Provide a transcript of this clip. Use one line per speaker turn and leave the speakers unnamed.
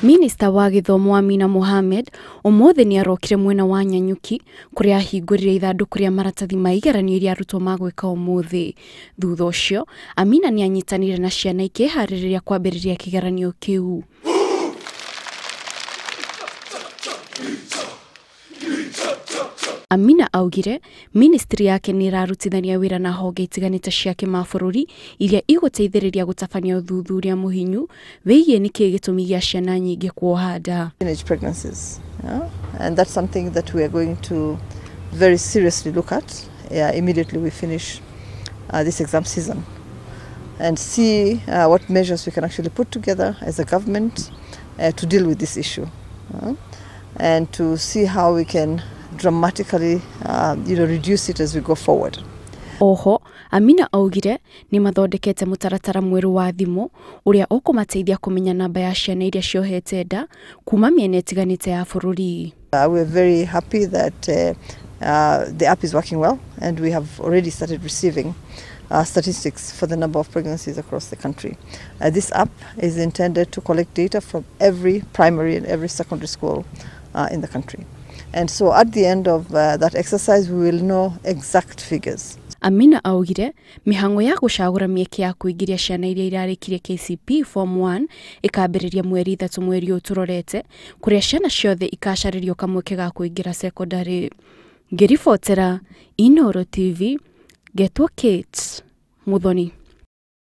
Minista wa Githomo Amina Mohamed umuthi ni arokire mwena wa Nyanyuki kuria hingurire ithanduku ria maratathi ma igeranio iria arutwo magwika umuthi. Thutha ucio Amina ni anyitanire na ciana ikihariria kwambiriria kigeranio kiu. Amina augire ministry yake ni irarutithania wira na honge itiganite cia kimabũrũri iria iguteithĩrĩria gutabania uthuthuria muhinyu wigie niki gitumi gia ciana nyingi kuoha nda.
Teenage pregnancies, and that's something that we are going to very seriously look at immediately we finish this exam season, and see what measures we can actually put together as a government to deal with this issue, and to see how we can dramatically reduce it as we go forward.
Oho, Amina augire ni mathondekete mutaratara mweru wa thimu uria ukumateithia kumenya namba ya ciana iria ciohete nda kuma miena itiganite ya bũrũri.
We're very happy that the app is working well, and we have already started receiving statistics for the number of pregnancies across the country. This app is intended to collect data from every primary and every secondary school in the country. And so at the end of that exercise, we will know exact figures.
Amina augire mihango ya gucagura mieke ya kuingiria ciana iria irarikire KCP Form 1 ikambiriria mweri 3 mweri uturorete kuria ciana ciothe ikacaririo kamweke ga kuingira secondary. Ngiribotera Inooro TV, Getwo Kate Muthoni.